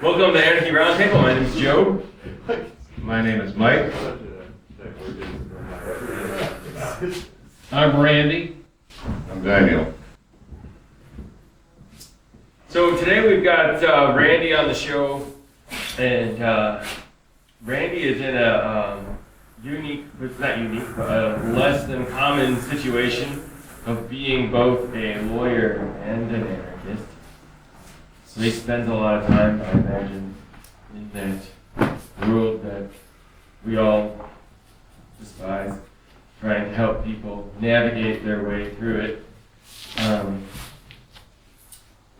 Welcome to Anarchy Roundtable. My name is Joe. My name is Mike. I'm Randy. I'm Daniel. So today we've got Randy on the show, and Randy is in a unique, but not unique, but a less than common situation of being both a lawyer and an anarchist. So he spends a lot of time, I imagine, in that world that we all despise, trying to help people navigate their way through it.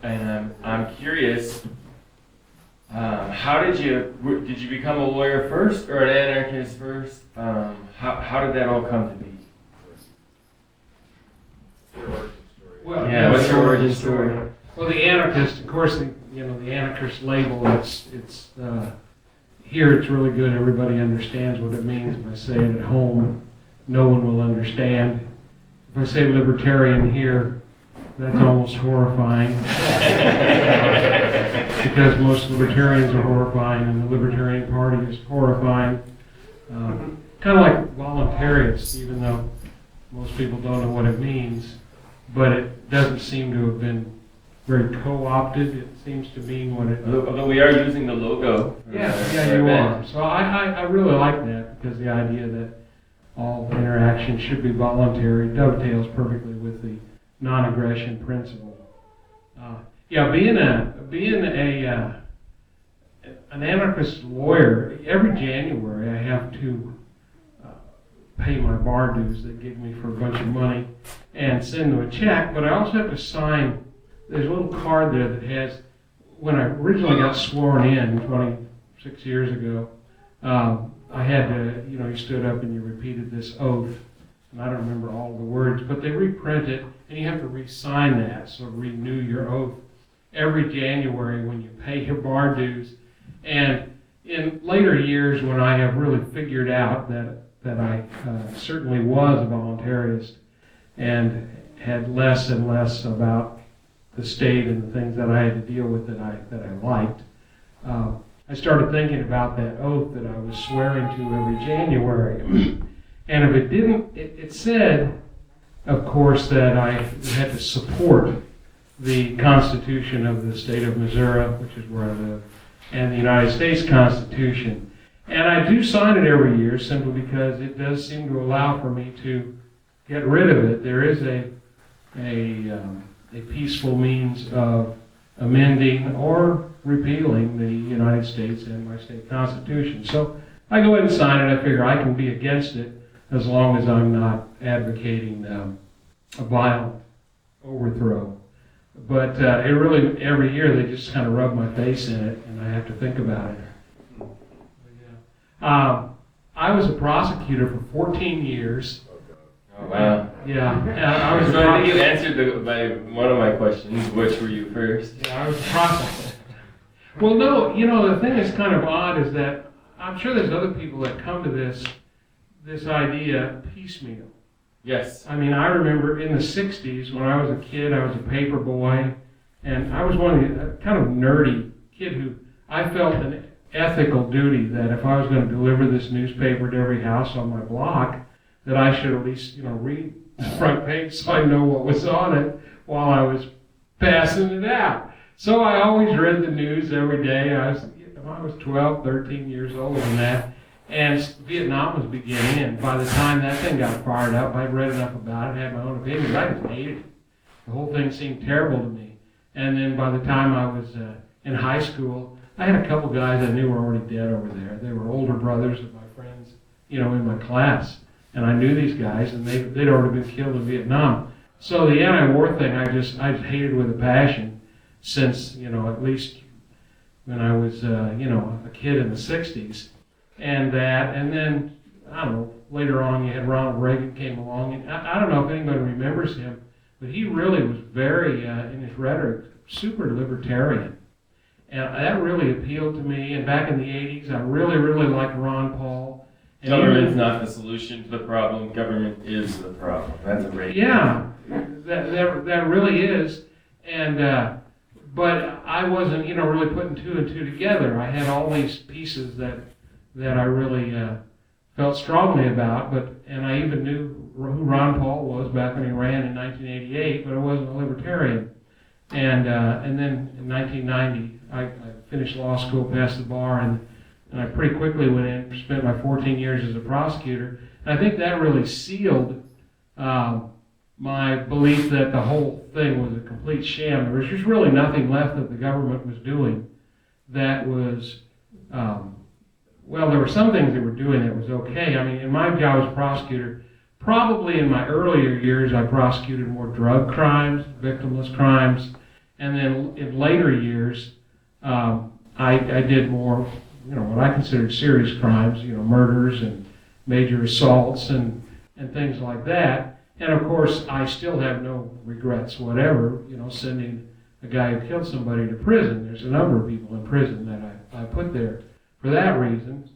And I'm curious, how did you become a lawyer first or an anarchist first? How did that all come to be? Well, Yeah, what's your origin story? Well, the anarchist, of course, the anarchist label. It's here. It's really good. Everybody understands what it means. If I say it at home, no one will understand. If I say libertarian here, that's almost horrifying. Because most libertarians are horrifying, and the Libertarian Party is horrifying. Kind of like voluntarist, even though most people don't know what it means. But it doesn't seem to have been very co-opted. It seems to mean what it... Although we are using the logo. Yeah, you are. So I really like that, because the idea that all interaction should be voluntary dovetails perfectly with the non-aggression principle. Being an anarchist lawyer, every January I have to pay my bar dues. They give me for a bunch of money and send them a check, but I also have to sign. There's a little card there that has, when I originally got sworn in 26 years ago, I had to, you stood up and you repeated this oath, and I don't remember all the words, but they reprint it, and you have to re-sign that, so renew your oath every January when you pay your bar dues. And in later years, when I have really figured out that I certainly was a voluntarist and had less and less about the state and the things that I had to deal with that I liked, I started thinking about that oath that I was swearing to every January. And if it didn't, it said, of course, that I had to support the Constitution of the state of Missouri, which is where I live, and the United States Constitution. And I do sign it every year simply because it does seem to allow for me to get rid of it. There is a peaceful means of amending or repealing the United States and my state constitution. So I go ahead and sign it. I figure I can be against it as long as I'm not advocating a violent overthrow. But it really, every year they just kind of rub my face in it, and I have to think about it. I was a prosecutor for 14 years. Oh, wow. Yeah. I think you answered one of my questions. Which were you first? Yeah, I was a prosecutor. Well, no, the thing that's kind of odd is that I'm sure there's other people that come to this idea piecemeal. Yes. I mean, I remember in the 60s when I was a kid, I was a paper boy, and I was one of the kind of nerdy kid who I felt an ethical duty that if I was going to deliver this newspaper to every house on my block, that I should at least, read the front page so I know what was on it while I was passing it out. So I always read the news every day. I was 12, 13 years old and that. And Vietnam was beginning, and by the time that thing got fired up, I'd read enough about it, had my own opinions. I just hated it. The whole thing seemed terrible to me. And then by the time I was in high school, I had a couple guys I knew were already dead over there. They were older brothers of my friends, in my class. And I knew these guys, and they'd already been killed in Vietnam. So the anti-war thing, I just hated with a passion since, at least when I was, a kid in the 60s. And then, I don't know, later on you had Ronald Reagan came along, and I don't know if anybody remembers him, but he really was very, in his rhetoric, super libertarian. And that really appealed to me, and back in the 80s, I really, really liked Ron Paul. And Government's not the solution to the problem, government is the problem. That's a great Yeah, that really is. And but I wasn't, really putting two and two together. I had all these pieces that I really felt strongly about, and I even knew who Ron Paul was back when he ran in 1988, but I wasn't a libertarian. And then in 1990, I finished law school, passed the bar, and I pretty quickly went in, spent my 14 years as a prosecutor. And I think that really sealed my belief that the whole thing was a complete sham. There was just really nothing left that the government was doing that was, there were some things they were doing that was okay. I mean, in my job as a prosecutor, probably in my earlier years, I prosecuted more drug crimes, victimless crimes, and then in later years, I did more, what I considered serious crimes, murders and major assaults and things like that. And of course, I still have no regrets whatever, sending a guy who killed somebody to prison. There's a number of people in prison that I put there for that reason.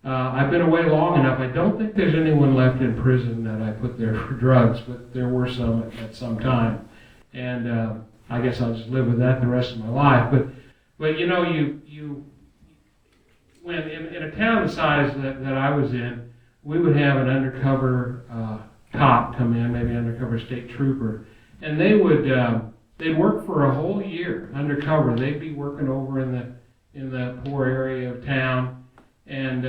I've been away long enough. I don't think there's anyone left in prison that I put there for drugs, but there were some at some time. And I guess I'll just live with that the rest of my life. But when in a town the size that I was in, we would have an undercover cop come in, maybe an undercover state trooper, and they would they'd work for a whole year undercover. They'd be working over in the poor area of town, and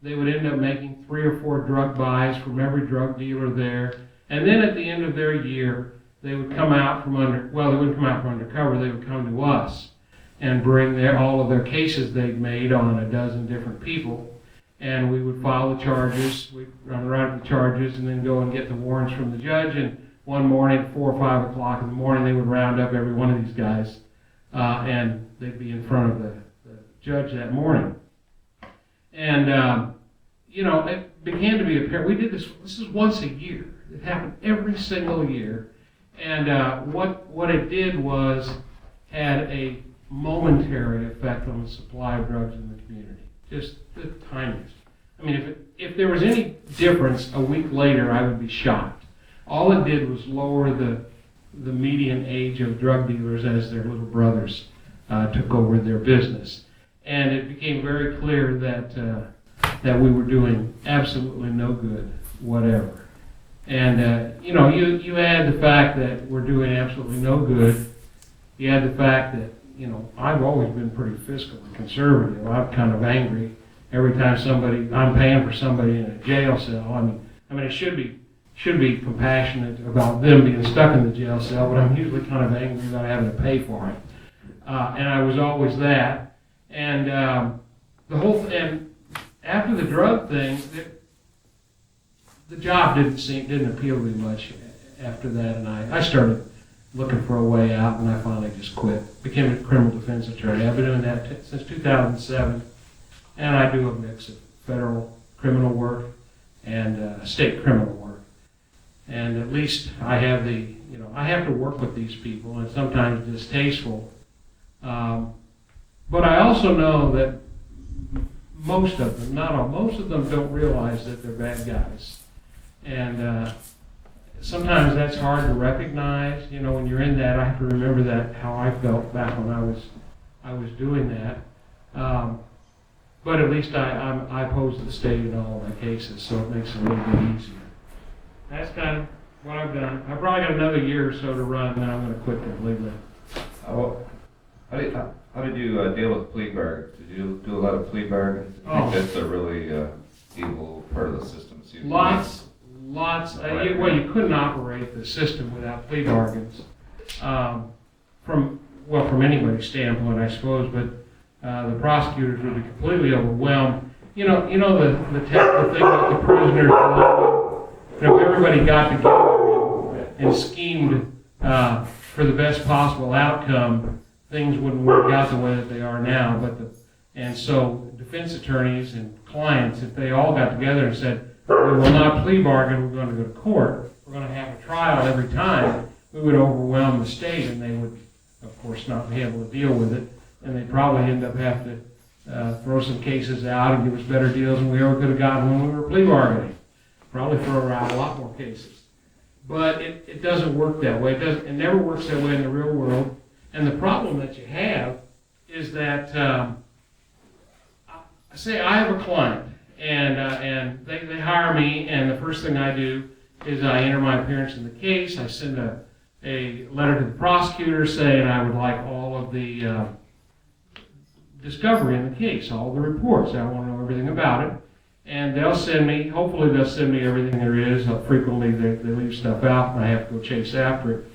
they would end up making 3 or 4 drug buys from every drug dealer there. And then at the end of their year, they would come out from they wouldn't come out from undercover. They would come to us and bring all of their cases they'd made on a dozen different people. And we would file the charges, we'd write the charges, and then go and get the warrants from the judge. And one morning, at 4 or 5 o'clock in the morning, they would round up every one of these guys, and they'd be in front of the judge that morning. And, it began to be apparent. We did this is once a year. It happened every single year. And what it did was had a momentary effect on the supply of drugs in the community. Just the tiniest. I mean, if there was any difference a week later, I would be shocked. All it did was lower the median age of drug dealers as their little brothers took over their business. And it became very clear that we were doing absolutely no good, whatever. And, you add the fact that we're doing absolutely no good. You add the fact that, I've always been pretty fiscally conservative. I'm kind of angry every time I'm paying for somebody in a jail cell. I mean, it should be compassionate about them being stuck in the jail cell, but I'm usually kind of angry about having to pay for it. And I was always that. And and after the drug thing, the job didn't appeal to me much after that, and I started looking for a way out, and I finally just quit. Became a criminal defense attorney. I've been doing that since 2007, and I do a mix of federal criminal work and state criminal work. And at least I have I have to work with these people, and sometimes distasteful. But I also know that most of them, not all, most of them don't realize that they're bad guys. And sometimes that's hard to recognize. When you're in that, I have to remember that how I felt back when I was doing that. But at least I oppose the state in all of my cases, so it makes it a little bit easier. That's kind of what I've done. I've probably got another year or so to run, and then I'm going to quit completely. How did you deal with plea bargains? Did you do a lot of plea bargains? I think that's a really evil part of the system. Lots. You couldn't operate the system without plea bargains. From anybody's standpoint, I suppose, but the prosecutors would be completely overwhelmed. The thing with the prisoners, everybody got together and schemed for the best possible outcome, things wouldn't work out the way that they are now. And so defense attorneys and clients, if they all got together and said, we will not plea bargain, we're going to go to court, we're going to have a trial every time, we would overwhelm the state, and they would, of course, not be able to deal with it, and they'd probably end up having to throw some cases out and give us better deals than we ever could have gotten when we were plea bargaining. Probably throw out a lot more cases. But it doesn't work that way. It never works that way in the real world. And the problem that you have is that, say I have a client, and they hire me, and the first thing I do is I enter my appearance in the case. I send a letter to the prosecutor saying I would like all of the discovery in the case, all the reports. I want to know everything about it. And they'll send me, hopefully they'll send me everything there is. Frequently they leave stuff out and I have to go chase after it.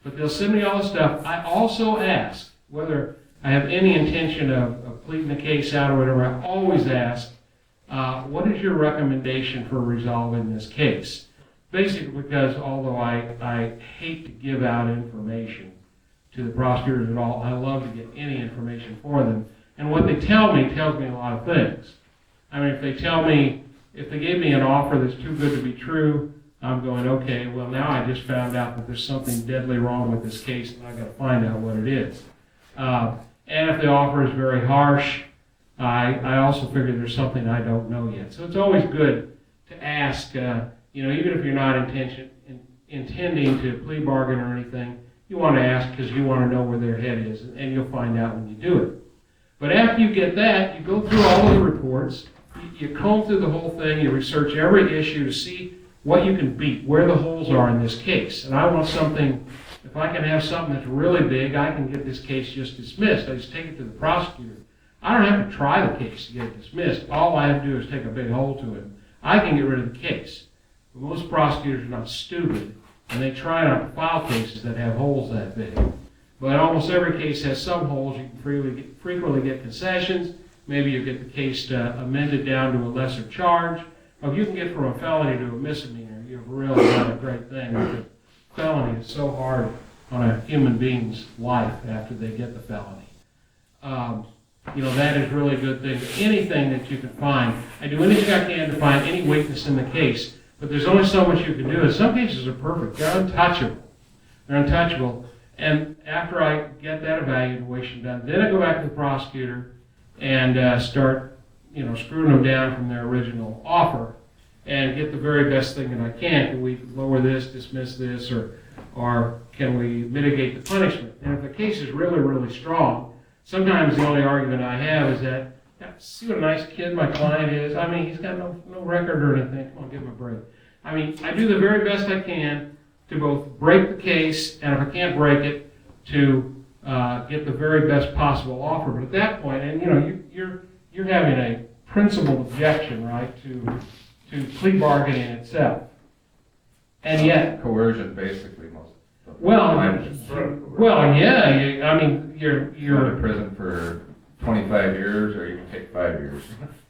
But they'll send me all the stuff. I also ask whether I have any intention of pleading the case out or whatever. I always ask, what is your recommendation for resolving this case? Basically because although I hate to give out information to the prosecutors at all, I love to get any information for them. And what they tell me tells me a lot of things. I mean, if they gave me an offer that's too good to be true, I'm going, okay, well now I just found out that there's something deadly wrong with this case and I've got to find out what it is. And if the offer is very harsh, I also figure there's something I don't know yet. So it's always good to ask, even if you're not intending to plea bargain or anything, you want to ask because you want to know where their head is, and you'll find out when you do it. But after you get that, you go through all of the reports, you comb through the whole thing, you research every issue to see what you can beat, where the holes are in this case. And I want something, if I can have something that's really big, I can get this case just dismissed. I just take it to the prosecutor. I don't have to try the case to get it dismissed. All I have to do is take a big hole to it. I can get rid of the case. But most prosecutors are not stupid, and they try not to file cases that have holes that big. But almost every case has some holes. You can frequently get concessions. Maybe you get the case amended down to a lesser charge. Or if you can get from a felony to a misdemeanor, you've really done a great thing. Because felony is so hard on a human being's life after they get the felony. That is really a good thing. Anything that you can find, I do anything I can to find any weakness in the case, but there's only so much you can do. And some cases are perfect. They're untouchable. They're untouchable. And after I get that evaluation done, then I go back to the prosecutor and start, screwing them down from their original offer and get the very best thing that I can. Can we lower this, dismiss this, or can we mitigate the punishment? And if the case is really, really strong, sometimes the only argument I have is that, see what a nice kid my client is. I mean, he's got no record or anything. Come on, give him a break. I mean, I do the very best I can to both break the case, and if I can't break it, to get the very best possible offer. But at that point, and you're having a principled objection, right, to plea bargaining itself, and yet Coercion, basically, most of the well, time. I mean, you're Go to prison for 25 years, or you can take 5 years.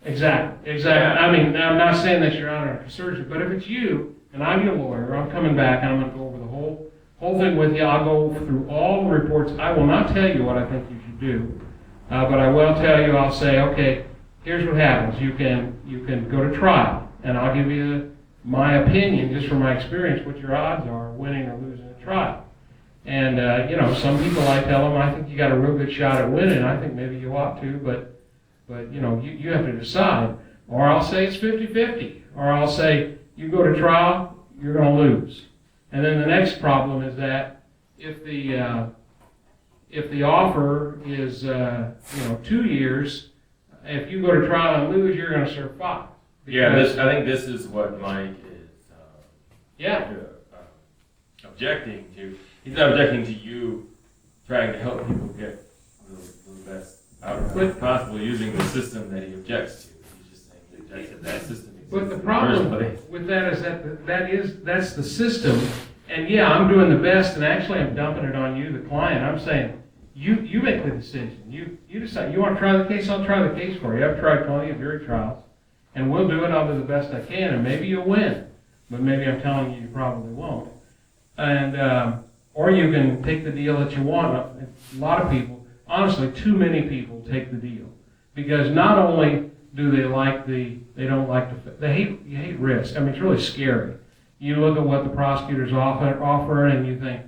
Exactly. I mean, I'm not saying that you're under a surgery, but if it's you, and I'm your lawyer, I'm coming back and I'm going to go over the whole thing with you. I'll go through all the reports. I will not tell you what I think you should do, but I will tell you, I'll say, okay, here's what happens. You can go to trial, and I'll give you my opinion, just from my experience, what your odds are winning or losing a trial. And, some people I tell them, I think you got a real good shot at winning. I think maybe you ought to, but you have to decide. Or I'll say it's 50-50. Or I'll say, you go to trial, you're going to lose. And then the next problem is that if the offer is 2 years, if you go to trial and lose, you're going to serve 5. Yeah, I think this is what Mike is objecting to. He's not objecting to you trying to help people get the best outcome possible using the system that he objects to. He's just saying he objects that that system exists. But the problem with that is that's the system, and yeah, I'm doing the best, and actually I'm dumping it on you, the client. I'm saying, you make the decision. You decide. You want to try the case? I'll try the case for you. I've tried plenty of jury trials, and we'll do it. I'll do the best I can, and maybe you'll win, but maybe I'm telling you probably won't. And or you can take the deal that you want. A lot of people, honestly, too many people take the deal because not only do they hate risk. I mean, it's really scary. You look at what the prosecutors offer, and you think,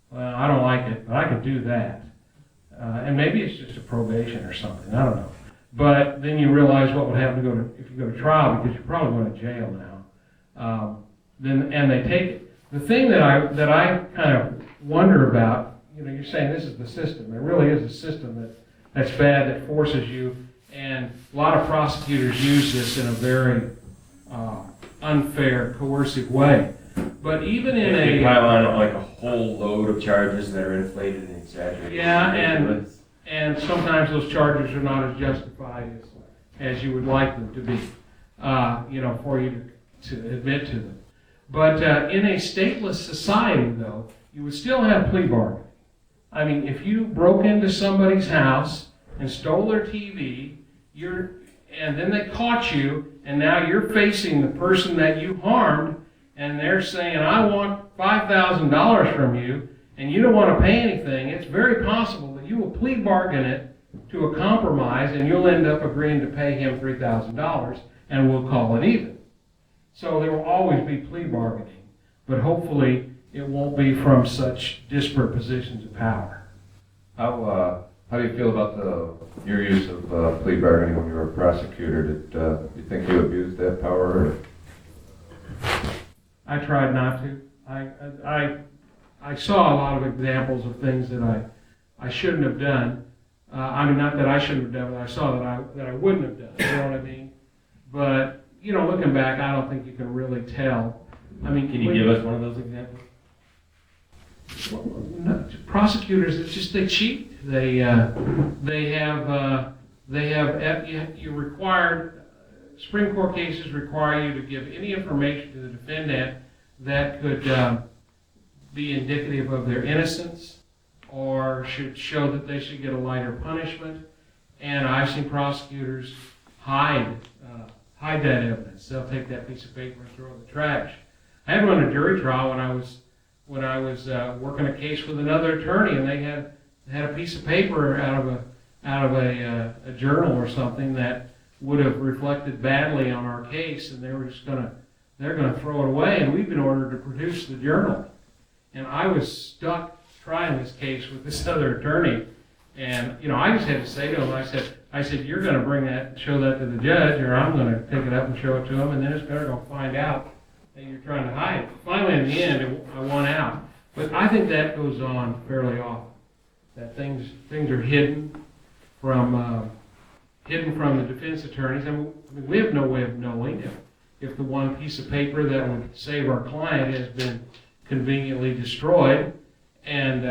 well, I don't like it, but I can do that. And maybe it's just a probation or something. I don't know. But then you realize what would happen if you go to trial, because you're probably going to jail now. And they take it. The thing that I kind of wonder about, you're saying this is the system. It really is a system that's bad, that forces you, and a lot of prosecutors use this in a very unfair, coercive way. But even in They a pile on like a whole load of charges that are inflated and exaggerated. and sometimes those charges are not as justified as you would like them to be, for you to admit to them. But in a stateless society, though, you would still have plea bargaining. I mean, if you broke into somebody's house and stole their TV, and then they caught you, and now you're facing the person that you harmed, and they're saying, I want $5,000 from you, and you don't want to pay anything, it's very possible that you will plea bargain it to a compromise, and you'll end up agreeing to pay him $3,000, and we'll call it even. So there will always be plea bargaining, but hopefully it won't be from such disparate positions of power. How do you feel about your use of plea bargaining when you were a prosecutor? Did you think you abused that power? Or? I tried not to. I saw a lot of examples of things that I shouldn't have done. Not that I shouldn't have done, but I saw that I wouldn't have done. You know what I mean? But looking back, I don't think you can really tell. I mean, can you give us one of those examples? No, prosecutors, it's just they cheat. You required. Supreme Court cases require you to give any information to the defendant that could be indicative of their innocence or should show that they should get a lighter punishment. And I've seen prosecutors hide that evidence. They'll take that piece of paper and throw it in the trash. I had run a jury trial when I was working a case with another attorney, and they had a piece of paper out of a journal or something that would have reflected badly on our case, and they're gonna throw it away, and we've been ordered to produce the journal. And I was stuck trying this case with this other attorney, and I just had to say to him, I said, you're gonna bring that and show that to the judge, or I'm gonna pick it up and show it to him, and then it's better gonna find out that you're trying to hide it. Finally, in the end, I won out. But I think that goes on fairly often, that things are hidden from the defense attorneys. I mean, we have no way of knowing if the one piece of paper that would save our client has been conveniently destroyed. And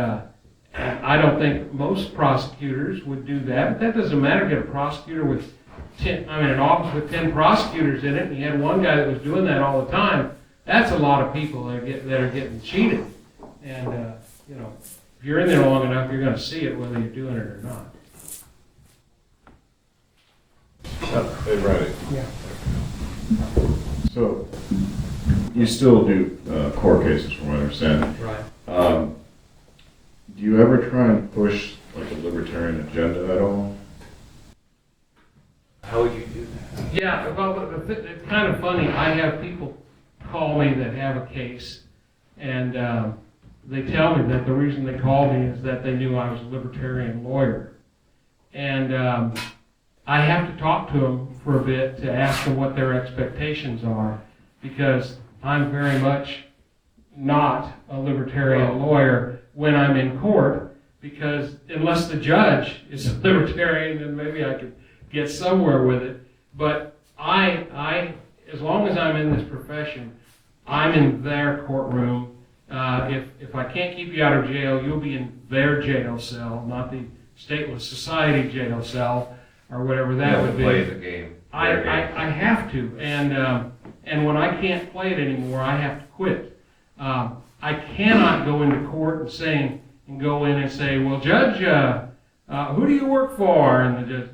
I don't think most prosecutors would do that. But that doesn't matter. Get a prosecutor with an office with 10 prosecutors in it, and you had one guy that was doing that all the time. That's a lot of people that are getting cheated. And if you're in there long enough, you're going to see it whether you're doing it or not. Hey, Ronnie. Yeah. So, you still do court cases, from what I understand. Right. Do you ever try and push like a libertarian agenda at all? How would you do that? Yeah, well, it's kind of funny. I have people call me that have a case, and they tell me that the reason they called me is that they knew I was a libertarian lawyer. And I have to talk to them for a bit to ask them what their expectations are, because I'm very much not a libertarian lawyer when I'm in court, because unless the judge is a libertarian, then maybe I could get somewhere with it. But I as long as I'm in this profession, I'm in their courtroom. If I can't keep you out of jail, you'll be in their jail cell, not the stateless society jail cell, or whatever that would be. Play the game. I have to, and when I can't play it anymore, I have to quit. I cannot go into court and go in and say, well, Judge, who do you work for? And the judge,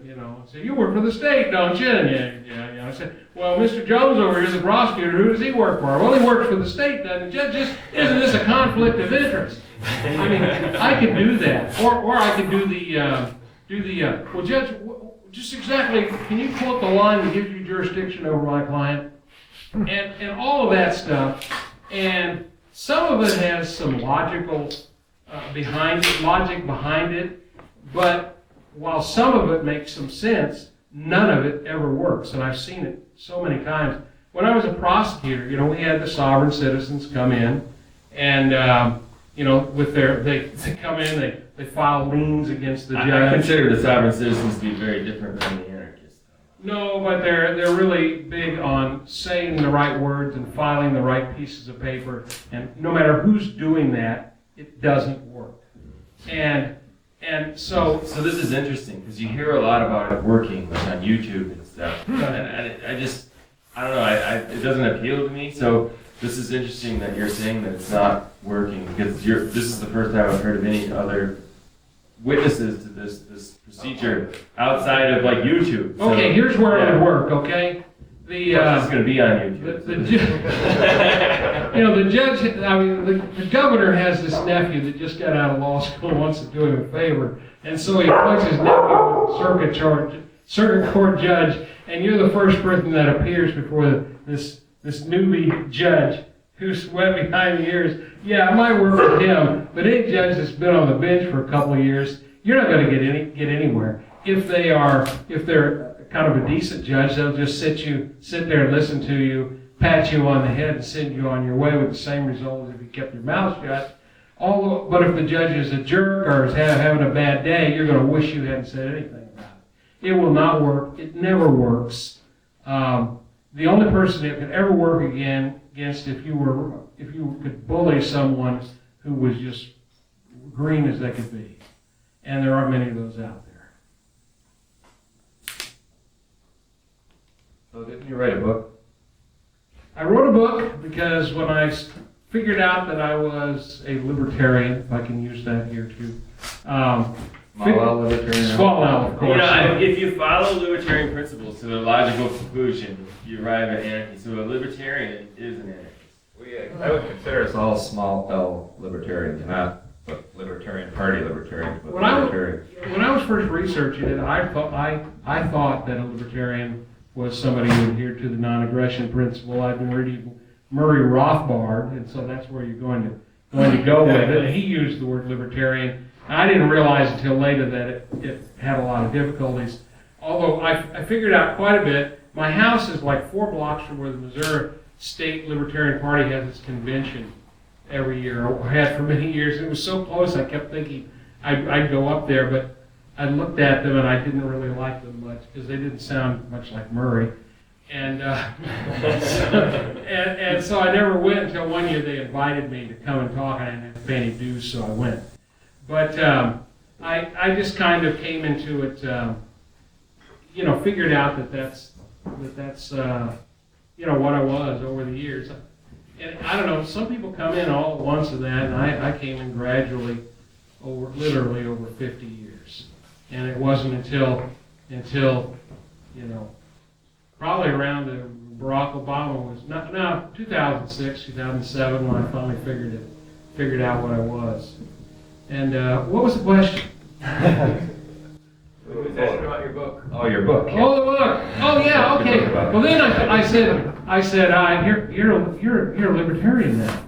say, you work for the state, don't you? And yeah. I said, well, Mr. Jones over here is a prosecutor. Who does he work for? Well, he works for the state, doesn't he? Judge, isn't this a conflict of interest? I mean, I could do that, or I could do the well, Judge, just exactly, can you quote the line that gives you jurisdiction over my client? And all of that stuff. And some of it has some logical logic behind it, but while some of it makes some sense, none of it ever works. And I've seen it so many times. When I was a prosecutor, we had the sovereign citizens come in, and you know, with they come in, they file liens against the judge. I consider the sovereign citizens to be very different from the anarchists. No, but they're really big on saying the right words and filing the right pieces of paper, and no matter who's doing that, it doesn't work. And so this is interesting because you hear a lot about it working, like on YouTube and stuff. And I don't know, it doesn't appeal to me. So this is interesting that you're saying that it's not working, because this is the first time I've heard of any other witnesses to this procedure outside of like YouTube. So, okay, here's where it would work. Okay, it's going to be on YouTube. The judge. I mean, the governor has this nephew that just got out of law school and wants to do him a favor, and so he puts his nephew with a circuit court judge, and you're the first person that appears before this newbie judge who's went behind the ears. Yeah, it might work for him, but any judge that's been on the bench for a couple of years, you're not going to get anywhere. If they're kind of a decent judge, they'll just sit there and listen to you, pat you on the head, and send you on your way with the same result as if you kept your mouth shut. But if the judge is a jerk or is having a bad day, you're going to wish you hadn't said anything about it. It will not work. It never works. The only person it could ever work against if you could bully someone who was just green as they could be, and there aren't many of those out there. So didn't you write a book? I wrote a book because when I figured out that I was a libertarian, if I can use that here too. Libertarian. Small L, of course. You know, if you follow libertarian principles to their logical conclusion, you arrive at anarchy. So a libertarian is an anarchist. I would consider us all small L libertarians, not Libertarian Party libertarians, but libertarians. When I was first researching it, I thought that a libertarian was somebody who adhered to the non-aggression principle. I've been reading Murray Rothbard, and so that's where you're going to go with it. And he used the word libertarian. I didn't realize until later that it had a lot of difficulties. Although I figured out quite a bit. My house is like 4 blocks from where the Missouri State Libertarian Party has its convention every year, or had for many years. It was so close I kept thinking I'd go up there, but I looked at them and I didn't really like them much because they didn't sound much like Murray. And and so I never went until one year they invited me to come and talk, and I didn't have to pay any dues, so I went. But I just kind of came into it, figured out that's what I was over the years. And I don't know, some people come in all at once of that, and I came in gradually, literally over 50 years. And it wasn't until probably around Barack Obama was 2006, 2007 when I finally figured out what I was. And what was the question? He was asking about your book. Oh, your book. Yeah. Oh, the book. Oh, yeah. Okay. Well, then I said, you're a libertarian now.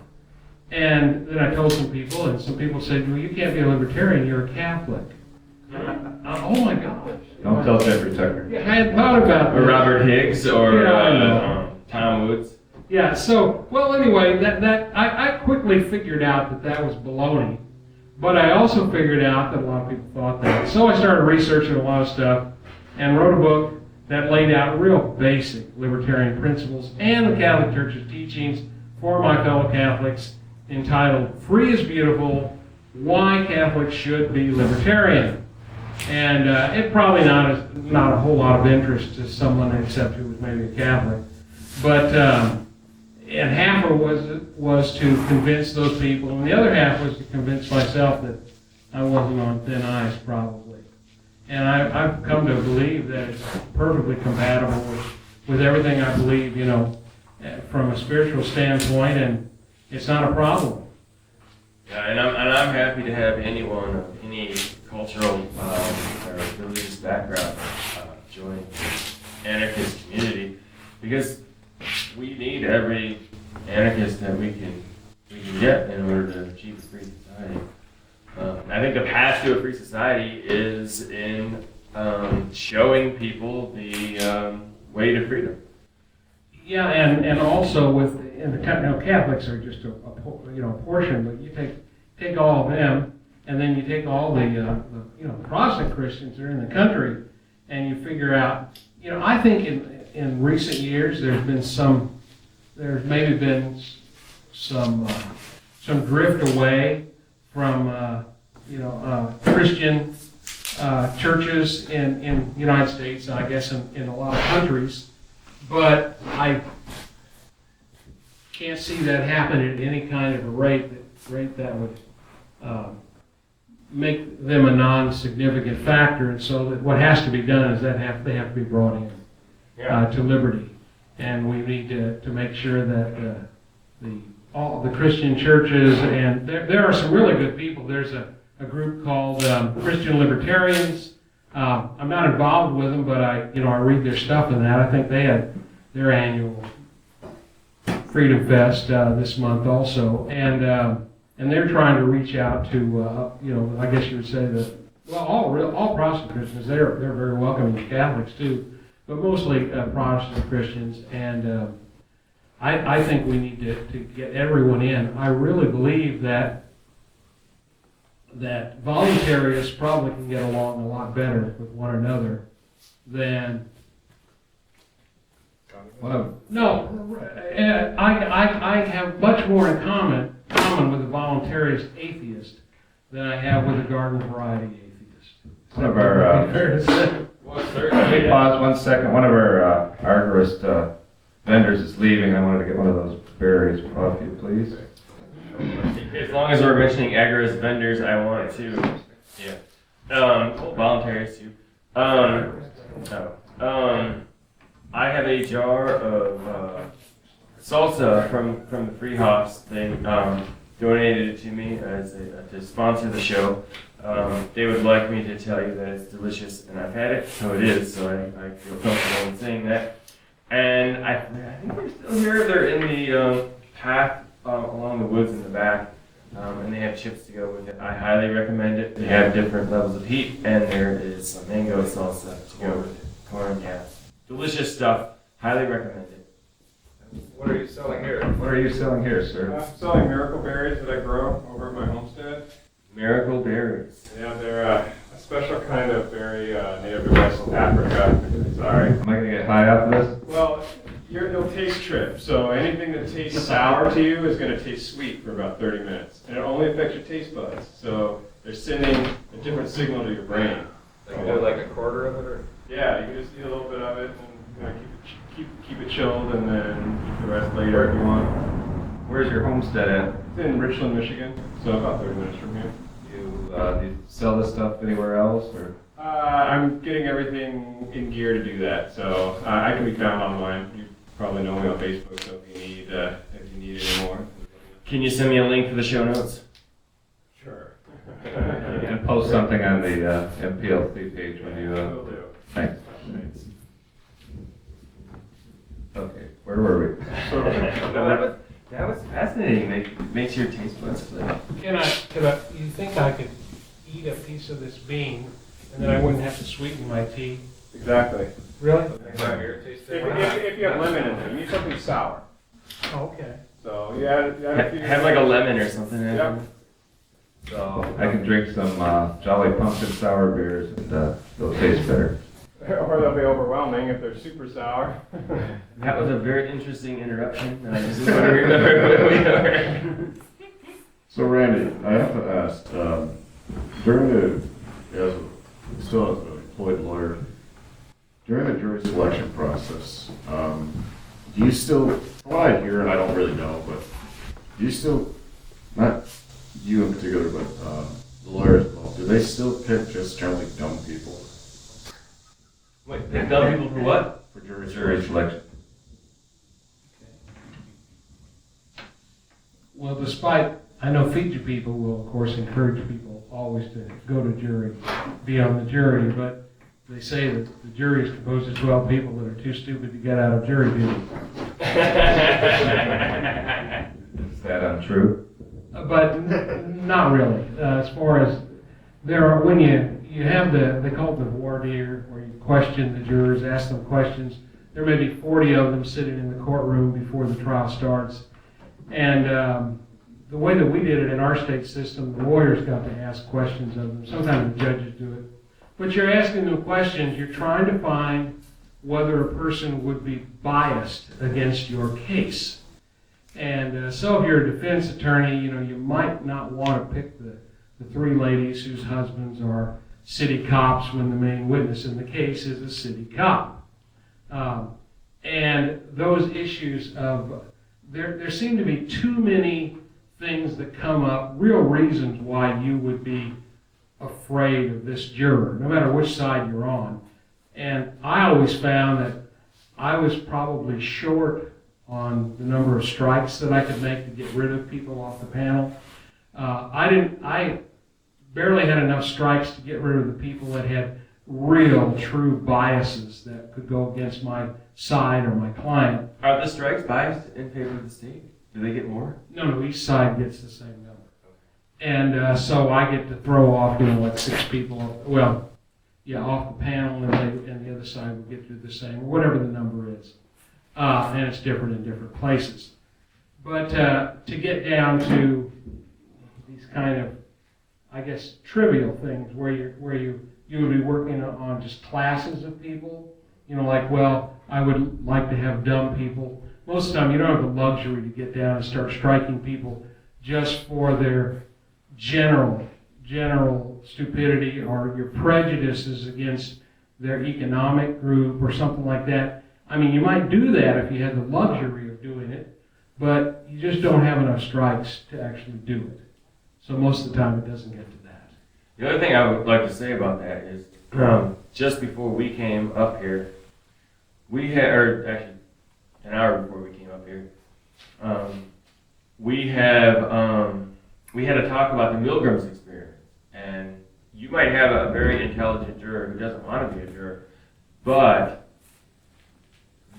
And then I told some people, and some people said, well, you can't be a libertarian. You're a Catholic. Oh my gosh. Don't tell Jeffrey Tucker. Yeah, I hadn't thought about that. Or Robert Higgs, or Tom Woods. Yeah. So, well, anyway, I quickly figured out that was baloney. But I also figured out that a lot of people thought that. So I started researching a lot of stuff and wrote a book that laid out real basic libertarian principles and the Catholic Church's teachings for my fellow Catholics, entitled Free is Beautiful, Why Catholics Should Be Libertarian. And it probably not a whole lot of interest to someone except who was maybe a Catholic. But and half of it was to convince those people, and the other half was to convince myself that I wasn't on thin ice, probably. And I've come to believe that it's perfectly compatible with everything I believe, from a spiritual standpoint, and it's not a problem. Yeah, and I'm happy to have anyone of any cultural or religious background join the anarchist community, because we need every anarchist that we can get in order to achieve a free society. I think the path to a free society is in showing people the way to freedom. Yeah, and also Catholics are just a portion, but you take all of them, and then you take all the Protestant Christians that are in the country, and you figure out, I think in recent years there's maybe been some drift away from Christian churches in the United States, and I guess in a lot of countries, but I can't see that happen at any kind of a rate that would make them a non-significant factor, and so that what has to be done is that they have to be brought in to liberty, and we need to make sure that all the Christian churches, and there are some really good people. There's a group called Christian Libertarians. I'm not involved with them, but I read their stuff and that. I think they had their annual Freedom Fest this month also, and they're trying to reach out to I guess you would say that all Protestant Christians. They're very welcoming to Catholics too, but mostly Protestant Christians, and I think we need to get everyone in. I really believe that voluntarists probably can get along a lot better with one another than. No, I have much more in common with a voluntarist atheist than I have with a garden variety atheist. One of our, let me pause 1 second. One of our arborist vendors is leaving. I wanted to get one of those berries off you, please. As long as we're mentioning agorist vendors, I want to. Yeah. Voluntaries too. I have a jar of salsa from the Free House. They donated it to me to sponsor the show. They would like me to tell you that it's delicious, and I've had it, so it is. So I feel comfortable in saying that. And I think they're still here. They're in the path along the woods in the back, and they have chips to go with it. I highly recommend it. They have different levels of heat, and there is some mango salsa to go with it. Corn, yeah. Delicious stuff. Highly recommend it. What are you selling here, sir? I'm selling miracle berries that I grow over at my homestead. Miracle berries. Yeah, they're a special kind of berry native to West Africa. Sorry. Am I going to get high off of this? Well, you'll taste trip. So anything that tastes sour to you is going to taste sweet for about 30 minutes. And it only affects your taste buds. So they're sending a different signal to your brain. Like a quarter of it? Or? Yeah, you can just eat a little bit of it and keep it chilled, and then eat the rest later if you want. Where's your homestead at? It's in Richland, Michigan, so about 30 minutes from here. Do you sell this stuff anywhere else, or? I'm getting everything in gear to do that, so I can be found online. You probably know me on Facebook, so if you need any more. Can you send me a link for the show notes? Sure. And post something on the MPLF page when you. Will do. Thanks. Okay, where were we? That was fascinating. Makes your taste buds flip. You think I could eat a piece of this bean and then I wouldn't have to sweeten my tea? Exactly. Really? If you have lemon in there, you need something sour. Oh, okay. So you add a few. Have like a lemon or something. Yep. So I can drink some Jolly Pumpkin sour beers, and they'll taste better. Or they'll be overwhelming if they're super sour. That was a very interesting interruption. I just want to remember where we are. So Randy, I have to ask, still as an employed lawyer, during the jury selection process, do you still, from what I hear, and I don't really know, but do you still, not you in particular, but the lawyers involved, do they still pick just generally dumb people? Wait, they've done people for what? For jury Selection. Well, I know Fiji people will, of course, encourage people always to go to jury, be on the jury, but they say that the jury is composed of 12 people that are too stupid to get out of jury duty. Is that untrue? But not really. As far as when you have they call it the voir dire, where you question the jurors, ask them questions. There may be 40 of them sitting in the courtroom before the trial starts, and the way that we did it in our state system, the lawyers got to ask questions of them. Sometimes the judges do it. But you're asking them questions, you're trying to find whether a person would be biased against your case. And so if you're a defense attorney, you know, you might not want to pick the three ladies whose husbands are city cops when the main witness in the case is a city cop. And those issues of, there seem to be too many things that come up, real reasons why you would be afraid of this juror, no matter which side you're on. And I always found that I was probably short on the number of strikes that I could make to get rid of people off the panel. I barely had enough strikes to get rid of the people that had real, true biases that could go against my side or my client. Are the strikes biased in favor of the state? Do they get more? No, each side gets the same number. And so I get to throw off, you know, like 6 people, well, yeah, off the panel, and the other side will get to do the same, or whatever the number is. And it's different in different places. But to get down to these kind of, I guess, trivial things where you would be working on just classes of people, you know, like, well, I would like to have dumb people. Most of the time, you don't have the luxury to get down and start striking people just for their general stupidity or your prejudices against their economic group or something like that. I mean, you might do that if you had the luxury of doing it, but you just don't have enough strikes to actually do it. So most of the time, it doesn't get to that. The other thing I would like to say about that is, just before we came up here, we had, or actually an hour before we came up here, we had a talk about the Milgram's experiment. And you might have a very intelligent juror who doesn't want to be a juror, but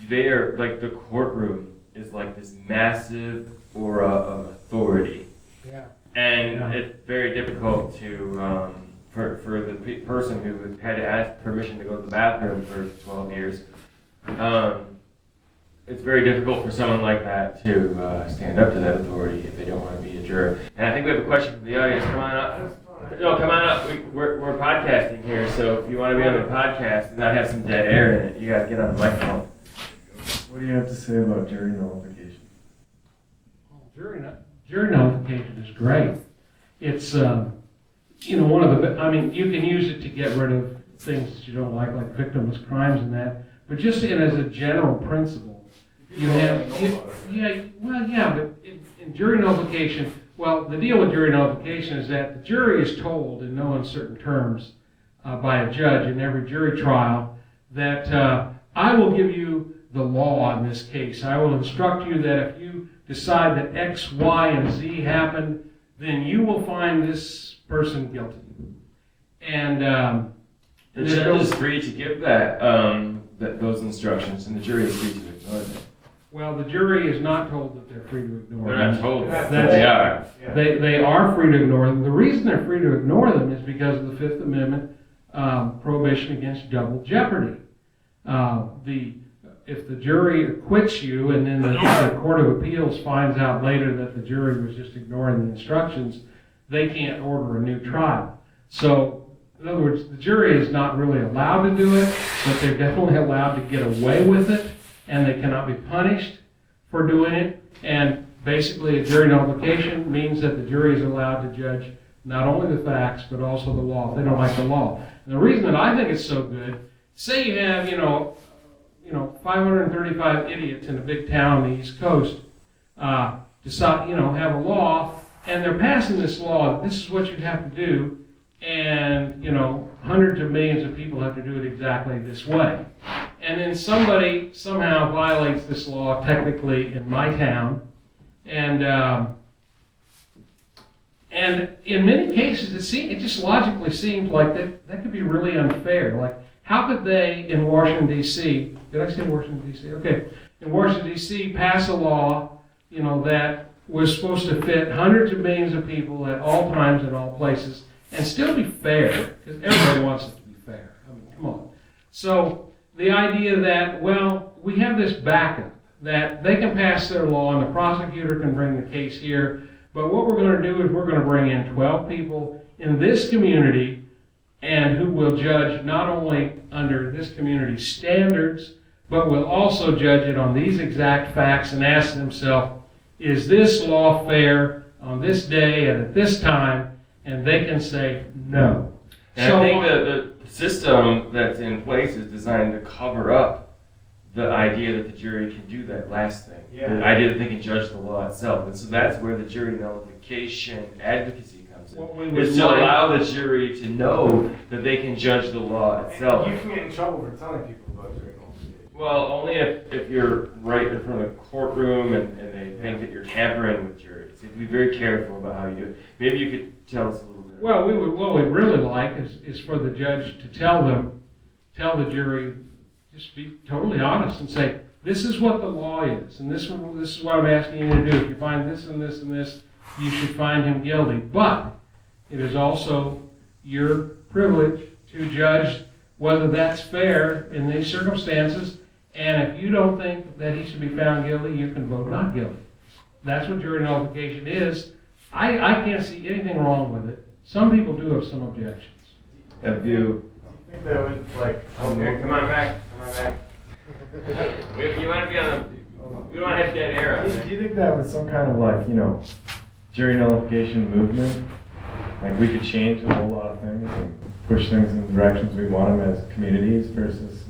they are, like, the courtroom is like this massive aura of authority. Yeah. And it's very difficult to, for the person who had to ask permission to go to the bathroom for 12 years, it's very difficult for someone like that to stand up to that authority if they don't want to be a juror. And I think we have a question from the audience. Come on up. No, come on up. We're podcasting here, so if you want to be on the podcast and not have some dead air in it, you got to get on the microphone. What do you have to say about jury nullification? Jury nullification is great. It's, you know, one of the, I mean, you can use it to get rid of things that you don't like victimless crimes and that, but just as a general principle, you have, but in jury nullification, well, the deal with jury nullification is that the jury is told in no uncertain terms by a judge in every jury trial that I will give you the law in this case. I will instruct you that if you decide that X, Y, and Z happened, then you will find this person guilty. And the judge is free to give those instructions, and the jury is free to ignore them. Well, the jury is not told that they're free to ignore them. They're not told that. They are. They are free to ignore them. The reason they're free to ignore them is because of the Fifth Amendment prohibition against double jeopardy. If the jury acquits you and then the Court of Appeals finds out later that the jury was just ignoring the instructions, they can't order a new trial. So, in other words, the jury is not really allowed to do it, but they're definitely allowed to get away with it, and they cannot be punished for doing it. And basically, a jury nullification means that the jury is allowed to judge not only the facts, but also the law, if they don't like the law. And the reason that I think it's so good, say you have, 535 idiots in a big town on the East Coast decide, have a law, and they're passing this law, this is what you have to do, and, hundreds of millions of people have to do it exactly this way. And then somebody somehow violates this law technically in my town, and in many cases it just logically seems like that could be really unfair. Like, how could they in Washington, D.C., did I say Washington, D.C.? Okay. In Washington, D.C., pass a law, that was supposed to fit hundreds of millions of people at all times and all places and still be fair, because everybody wants it to be fair. I mean, come on. So the idea that, well, we have this backup, that they can pass their law and the prosecutor can bring the case here, But what we're going to do is we're going to bring in 12 people in this community and who will judge not only under this community's standards, but will also judge it on these exact facts and ask themselves, is this law fair on this day and at this time? And they can say no. And I think the system that's in place is designed to cover up the idea that the jury can do that last thing. Yeah. The idea that they can judge the law itself. And so that's where the jury nullification advocacy comes in. What we would Is to like- allow the jury to know that they can judge the law itself. You can get in trouble for telling people about jury nullification. Well, only if you're right in front of the courtroom and they think that you're tampering with juries. You have to be very careful about how you do it. Maybe you could tell us a little bit. Well, what we'd really like is for the judge to tell the jury, just be totally honest and say, this is what the law is, and this is what I'm asking you to do. If you find this and this and this, you should find him guilty. But it is also your privilege to judge whether that's fair in these circumstances, and if you don't think that he should be found guilty, you can vote not guilty. That's what jury nullification is. I can't see anything wrong with it. Some people do have some objections. Have you? I think that was like, Okay, come on back. You want to be on the? We don't have dead air on Do there. you think that was some kind of like, jury nullification movement? Like we could change a whole lot of things and push things in the directions we want them as communities versus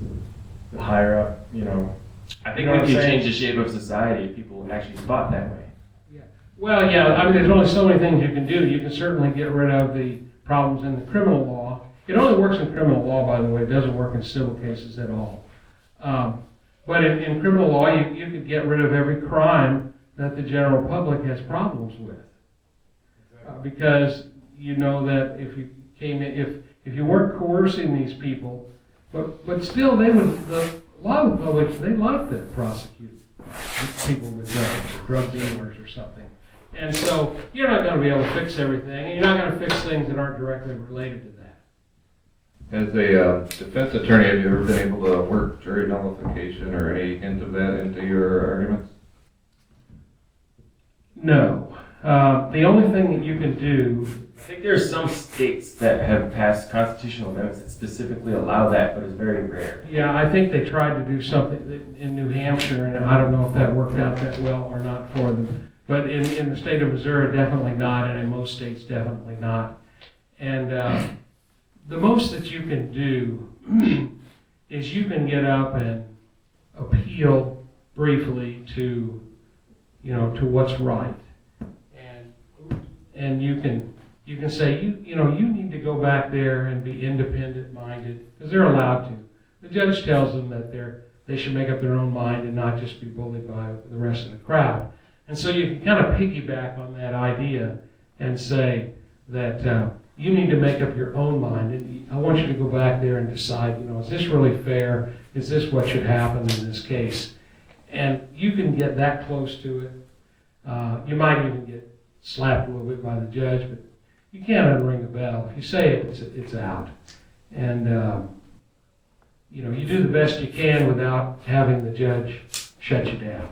the higher up, I think You know we what can I'm saying? change the shape of society if people actually thought that way. Well, yeah, I mean, there's only so many things you can do. You can certainly get rid of the problems in the criminal law. It only works in criminal law, by the way. It doesn't work in civil cases at all. But in criminal law, you could get rid of every crime that the general public has problems with. Because you know that if you came in, if you weren't coercing these people, but still they would, a lot of the public, they like to prosecute people with drug dealers or something. And so you're not going to be able to fix everything, and you're not going to fix things that aren't directly related to that. As a defense attorney, have you ever been able to work jury nullification or any hint of that into your arguments? No. The only thing that you can do, I think there are some states that have passed constitutional amendments that specifically allow that, but it's very rare. yeah, I think they tried to do something in New Hampshire, and I don't know if that worked out that well or not for them. But in the state of Missouri, definitely not, and in most states, definitely not. And the most that you can do is you can get up and appeal briefly to what's right, and you can say you need to go back there and be independent-minded, because they're allowed to. The judge tells them that they should make up their own mind and not just be bullied by the rest of the crowd. And so you can kind of piggyback on that idea and say that you need to make up your own mind. And I want you to go back there and decide, is this really fair? Is this what should happen in this case? And you can get that close to it. You might even get slapped a little bit by the judge, but you can't unring the bell. If you say it, it's out. And, you do the best you can without having the judge shut you down.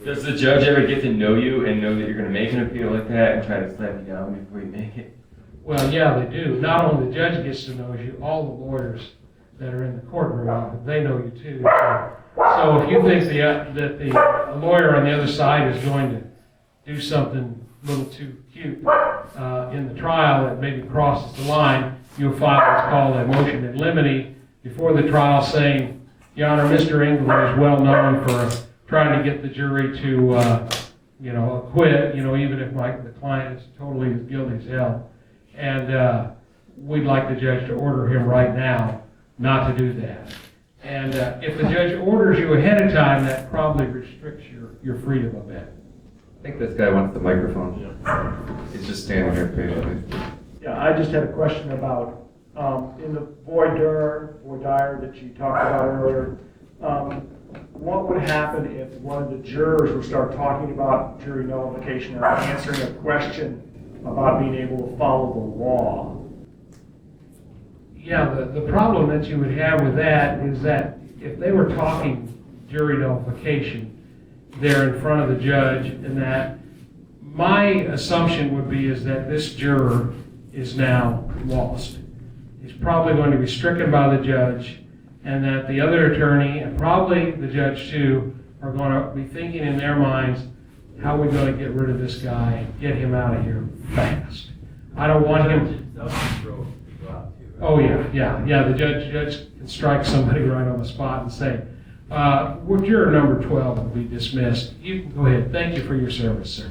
Does the judge ever get to know you and know that you're going to make an appeal like that and try to slap you down before you make it? Well, yeah, they do. Not only the judge gets to know you, all the lawyers that are in the courtroom, they know you too. So if you think that the lawyer on the other side is going to do something a little too cute in the trial that maybe crosses the line, you'll file what's called a motion in limine before the trial saying, Your Honor, Mr. England is well known for trying to get the jury to, acquit, even if the client is totally as guilty as hell. And we'd like the judge to order him right now not to do that. And if the judge orders you ahead of time, that probably restricts your freedom a bit. I think this guy wants the microphone. He's just standing here patiently. Yeah, I just had a question about, in the voir dire that you talked about earlier, what would happen if one of the jurors would start talking about jury nullification or answering a question about being able to follow the law? Yeah, the problem that you would have with that is that if they were talking jury nullification, they're in front of the judge, and that my assumption would be is that this juror is now lost. He's probably going to be stricken by the judge, and that the other attorney, and probably the judge too, are going to be thinking in their minds, how are we going to get rid of this guy and get him out of here fast? I don't want him. Oh, yeah, the judge can strike somebody right on the spot and say, well, juror number 12 will be dismissed. You can go ahead. Thank you for your service, sir.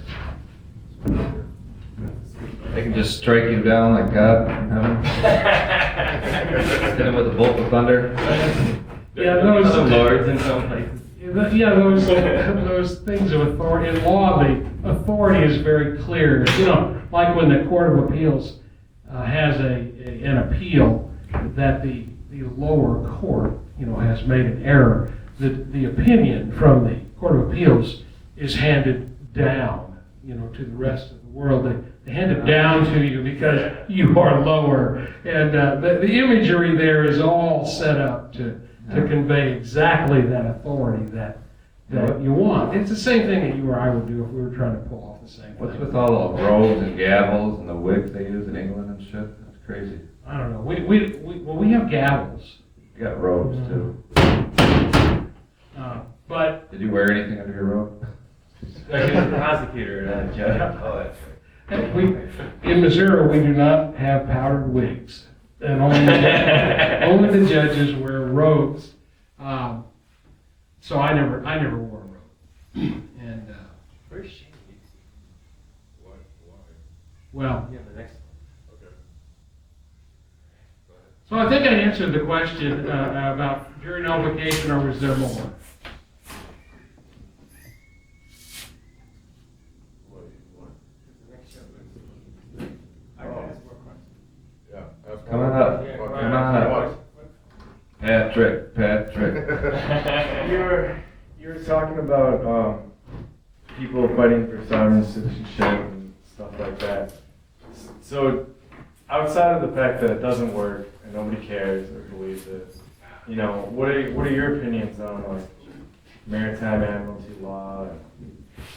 They can just strike you down like God from heaven. Hit him with a bolt of thunder. Yeah, those Other lords in some places. Yeah, those things of authority. In law, the authority is very clear. You know, like when the Court of Appeals has an appeal that the lower court, you know, has made an error. The opinion from the Court of Appeals is handed down, you know, to the rest of the world. They hand it down to you because you are lower, and the imagery there is all set up to convey exactly that authority that you want. It's the same thing that you or I would do if we were trying to pull off the same What's thing. with all the robes and gavels and the wigs they use in England and shit? That's crazy. I don't know. We have gavels, You got robes too. but Did you wear anything under your robe? Like a prosecutor and a judge. Oh, that's right. in Missouri we do not have powdered wigs, and only the judges wear robes. So I never wore a robe, and Where's Shane? well. Yeah, the next So I think I answered the question about jury nullification, or was there more? Come on up. Come on up. Patrick. You were talking about people fighting for sovereign citizenship and stuff like that. So, outside of the fact that it doesn't work and nobody cares or believes it, you know, what are your opinions on like maritime admiralty law and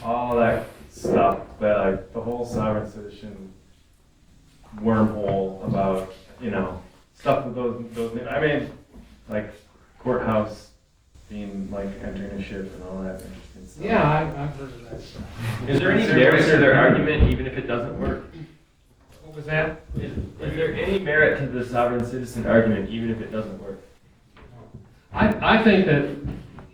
all that stuff, that like the whole sovereign citizen wormhole about, you know, stuff with those I mean, like courthouse being like entering a ship and all that interesting stuff. Yeah, I've heard of that stuff. Is there any merit to their argument, even if it doesn't work? What was that? Is there any merit to the sovereign citizen argument, even if it doesn't work? I think that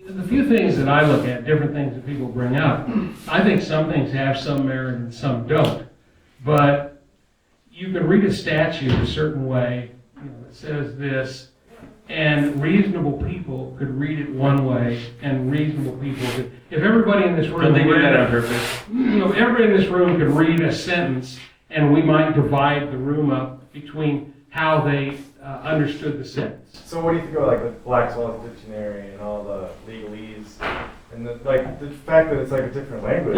the few things that I look at, different things that people bring up, I think some things have some merit and some don't. But you can read a statute a certain way, you know, that says this, and reasonable people could read it one way, and reasonable people could. If everybody in this room, Don't they do that on purpose? you know, everybody in this room could read a sentence, and we might divide the room up between how they understood the sentence. So what do you think about like the Black's Law Dictionary and all the legalese and the fact that it's like a different language?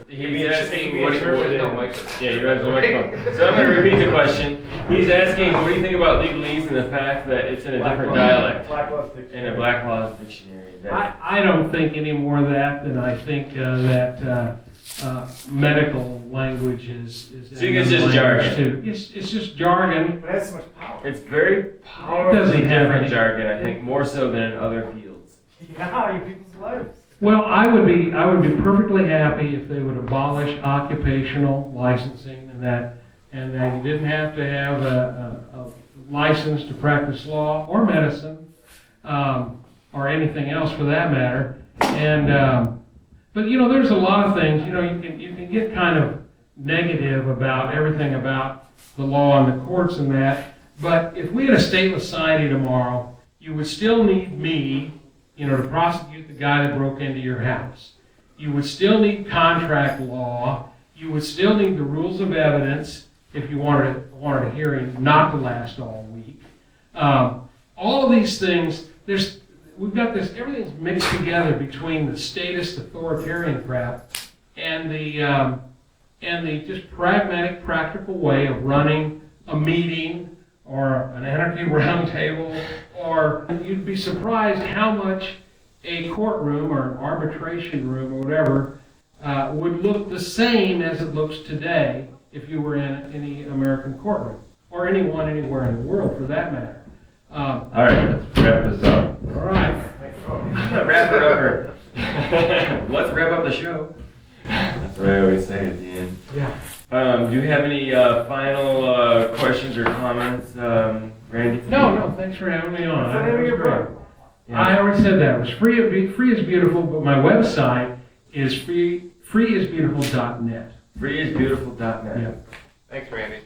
He's asking what interpreted. Yeah, you're asking the microphone. So I'm going to repeat the question. He's asking, what do you think about legalese and the fact that it's in a different dialect? Black Law Dictionary. In a Black Laws dictionary. I don't think any more of that than I think that medical language is. So you think it's just jargon? Too. It's just jargon. But it has so much power. It's very powerfully doesn't have different any- jargon, I think, more so than in other fields. Yeah, you people's lives. Well, I would be perfectly happy if they would abolish occupational licensing and that you didn't have to have a license to practice law or medicine, or anything else for that matter. And but you know, there's a lot of things. You know, you can get kind of negative about everything about the law and the courts and that. But if we had a stateless society tomorrow, you would still need me, you know, to prosecute the guy that broke into your house. You would still need contract law. You would still need the rules of evidence if you wanted a hearing not to last all week. All of these things, we've got this, everything's mixed together between the statist authoritarian crap and the just pragmatic, practical way of running a meeting or an Anarchy Roundtable, or you'd be surprised how much a courtroom or an arbitration room or whatever would look the same as it looks today if you were in any American courtroom, or anyone anywhere in the world for that matter. All right, let's wrap this up. All right. Wrap her up. Or let's wrap up the show. That's what I always say at the end. Yeah. Do you have any final questions or comments, Randy? No, thanks for having me on. What's the name of your book? Yeah. I already said that. It was free is beautiful, but my website is freeisbeautiful.net. Freeisbeautiful.net. Yeah. Thanks, Randy.